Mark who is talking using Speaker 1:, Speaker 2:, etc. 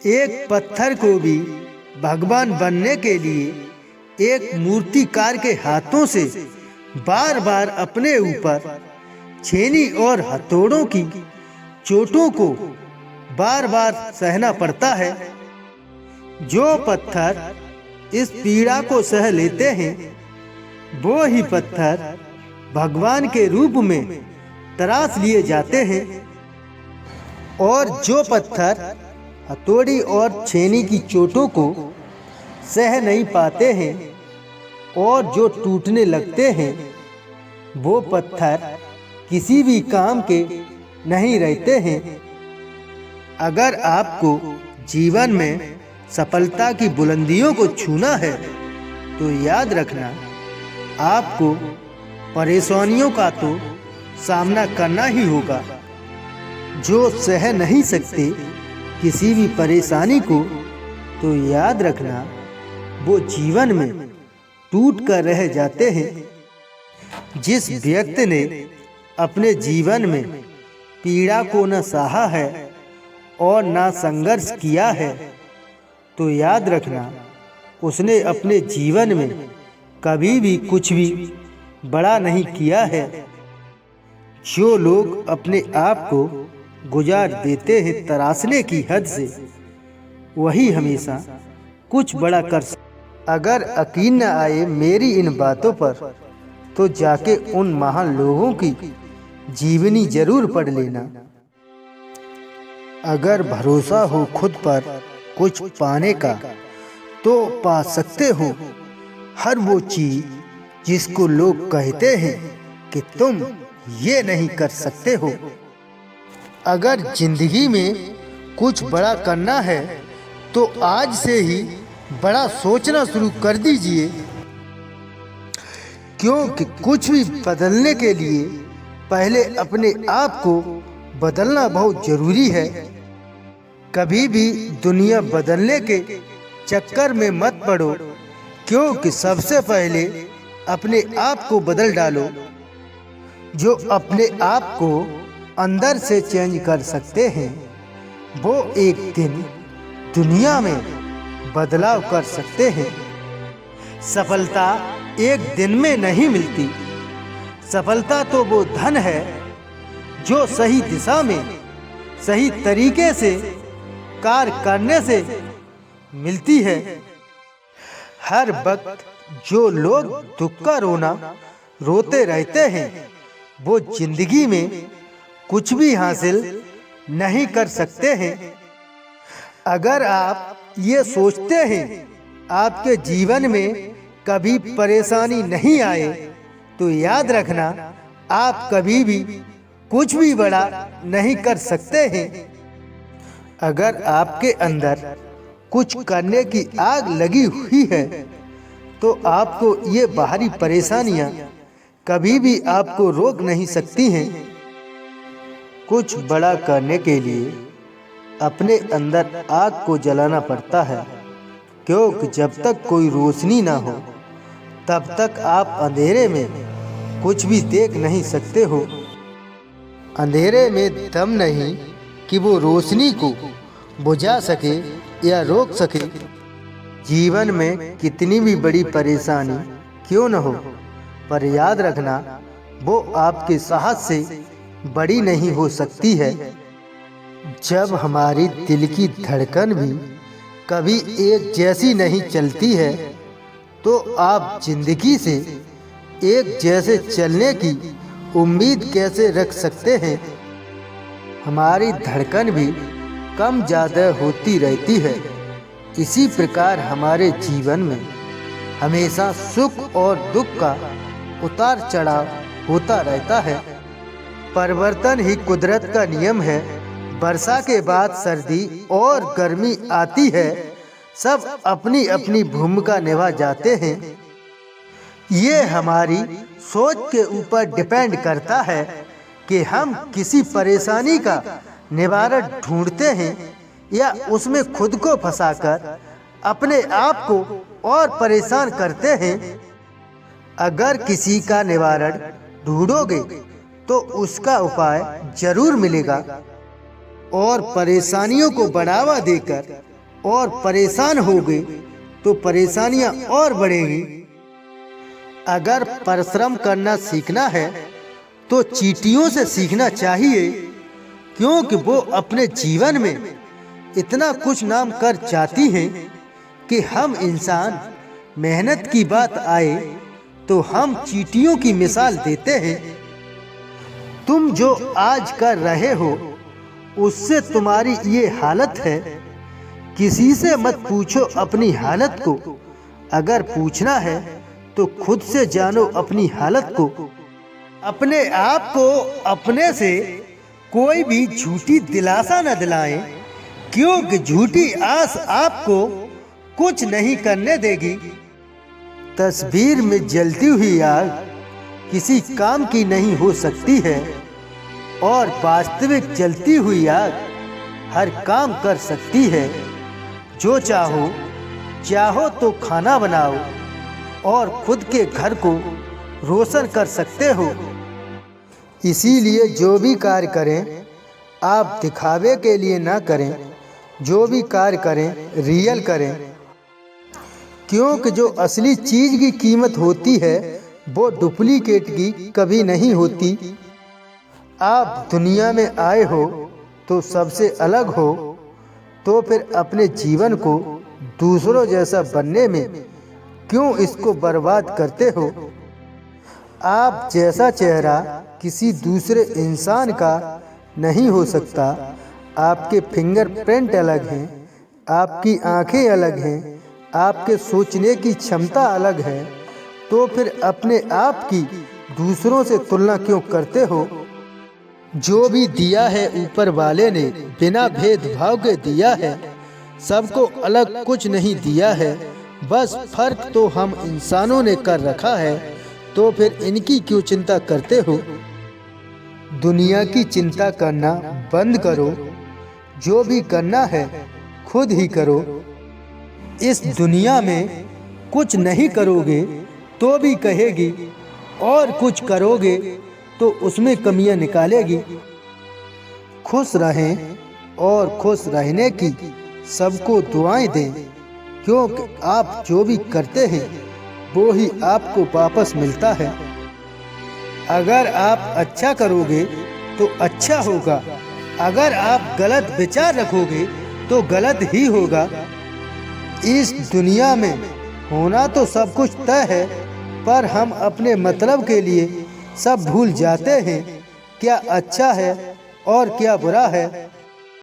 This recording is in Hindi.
Speaker 1: एक पत्थर को भी भगवान बनने के लिए एक मूर्तिकार के हाथों से बार बार अपने ऊपर छेनी और हथौड़ों की चोटों को बार बार सहना पड़ता है। जो पत्थर इस पीड़ा को सह लेते हैं वो ही पत्थर भगवान के रूप में तराश लिए जाते हैं, और जो पत्थर हथौड़ी और छेनी की चोटों को सह नहीं पाते हैं और जो टूटने लगते हैं वो पत्थर किसी भी काम के नहीं रहते हैं। अगर आपको जीवन में सफलता की बुलंदियों को छूना है तो याद रखना, आपको परेशानियों का तो सामना करना ही होगा। जो सह नहीं सकते किसी भी परेशानी को, तो याद रखना वो जीवन में टूट कर रह जाते हैं। जिस व्यक्ति ने अपने जीवन में पीड़ा को न सहा है और न संघर्ष किया है, तो याद रखना उसने अपने जीवन में कभी भी कुछ भी बड़ा नहीं किया है। जो लोग अपने आप को गुजार देते हैं तराशने की हद से, वही हमेशा कुछ बड़ा कर सकते। अगर यकीन न आए मेरी इन बातों पर, तो जाके उन महान लोगों की जीवनी जरूर पढ़ लेना। अगर भरोसा हो खुद पर कुछ पाने का, तो पा सकते हो हर वो चीज जिसको लोग कहते हैं कि तुम ये नहीं कर सकते हो। अगर जिंदगी में कुछ बड़ा करना है तो आज से ही बड़ा सोचना शुरू कर दीजिए, क्योंकि कुछ भी बदलने के लिए पहले अपने आप को बदलना बहुत जरूरी है। कभी भी दुनिया बदलने के चक्कर में मत पड़ो, क्योंकि सबसे पहले अपने आप को बदल डालो। जो अपने आप को अंदर से चेंज कर सकते हैं वो एक दिन दुनिया में बदलाव कर सकते हैं। सफलता एक दिन में नहीं मिलती। सफलता तो वो धन है जो सही दिशा में सही तरीके से कार्य करने से मिलती है। हर वक्त जो लोग दुख का रोना रोते रहते हैं वो जिंदगी में कुछ भी हासिल नहीं कर सकते हैं। अगर आप ये सोचते हैं आपके जीवन में कभी परेशानी नहीं आए, तो याद रखना आप कभी भी कुछ भी बड़ा नहीं कर सकते हैं। अगर आपके अंदर कुछ करने की आग लगी हुई है, तो आपको ये बाहरी परेशानियां कभी भी आपको रोक नहीं सकती हैं। कुछ बड़ा करने के लिए अपने अंदर आग को जलाना पड़ता है, क्योंकि जब तक कोई रोशनी ना हो तब तक आप अंधेरे में कुछ भी देख नहीं सकते हो। अंधेरे में दम नहीं कि वो रोशनी को बुझा सके या रोक सके। जीवन में कितनी भी बड़ी परेशानी क्यों न हो, पर याद रखना वो आपके साहस से बड़ी नहीं हो सकती है। जब हमारी दिल की धड़कन भी कभी एक जैसी नहीं चलती है, तो आप जिंदगी से एक जैसे चलने की उम्मीद कैसे रख सकते हैं। हमारी धड़कन भी कम ज़्यादा होती रहती है। इसी प्रकार हमारे जीवन में हमेशा सुख और दुख का उतार चढ़ाव होता रहता है। परिवर्तन ही कुदरत का नियम है। वर्षा के बाद सर्दी और गर्मी आती है। सब अपनी अपनी भूमिका निभा जाते हैं। ये हमारी सोच के ऊपर डिपेंड करता है कि हम किसी परेशानी का निवारण ढूंढते हैं या उसमें खुद को फंसाकर अपने आप को और परेशान करते हैं। अगर किसी का निवारण ढूंढोगे तो उसका उपाय जरूर मिलेगा, और परेशानियों को बढ़ावा देकर और परेशान होगे तो परेशानियां और बढ़ेगी। अगर परिश्रम करना सीखना है तो चींटियों से सीखना चाहिए, क्योंकि वो अपने जीवन में इतना कुछ नाम कर जाती हैं कि हम इंसान मेहनत की बात आए तो हम चींटियों की मिसाल देते हैं। तुम जो आज कर रहे हो उससे तुम्हारी ये हालत है। किसी से मत पूछो अपनी हालत को, अगर पूछना है तो खुद से जानो अपनी हालत को। अपने आप को अपने से कोई भी झूठी दिलासा न दिलाएं, क्योंकि झूठी आस आपको कुछ नहीं करने देगी। तस्वीर में जलती हुई आग किसी काम की नहीं हो सकती है, और वास्तविक जलती हुई आग हर काम कर सकती है। जो चाहो तो खाना बनाओ और खुद के घर को रोशन कर सकते हो। इसीलिए जो भी कार्य करें आप दिखावे के लिए ना करें, जो भी कार्य करें रियल करें, क्योंकि जो असली चीज़ की कीमत होती है वो डुप्लीकेट की कभी नहीं होती। आप दुनिया में आए हो तो सबसे अलग हो, तो फिर अपने जीवन को दूसरों जैसा बनने में क्यों इसको बर्बाद करते हो। आप जैसा चेहरा किसी दूसरे इंसान का नहीं हो सकता। आपके फिंगरप्रिंट अलग हैं, आपकी आंखें अलग हैं, आपके सोचने की क्षमता अलग है, तो फिर अपने आप की दूसरों से तुलना क्यों करते हो। जो भी दिया है ऊपर वाले ने बिना भेदभाव के दिया है, सबको अलग कुछ नहीं दिया है, बस फर्क तो हम इंसानों ने कर रखा है, तो फिर इनकी क्यों चिंता करते हो। दुनिया की चिंता करना बंद करो, जो भी करना है खुद ही करो। इस दुनिया में कुछ नहीं करोगे तो भी कहेगी, और कुछ करोगे तो उसमें कमियां निकालेगी। खुश रहें और खुश रहने की सबको दुआएं दें, क्योंकि आप जो भी करते हैं वो ही आपको वापस मिलता है। अगर आप अच्छा करोगे तो अच्छा होगा, अगर आप गलत विचार रखोगे तो गलत ही होगा। इस दुनिया में होना तो सब कुछ तय है, पर हम अपने मतलब के लिए सब भूल जाते हैं, क्या अच्छा है और क्या बुरा है।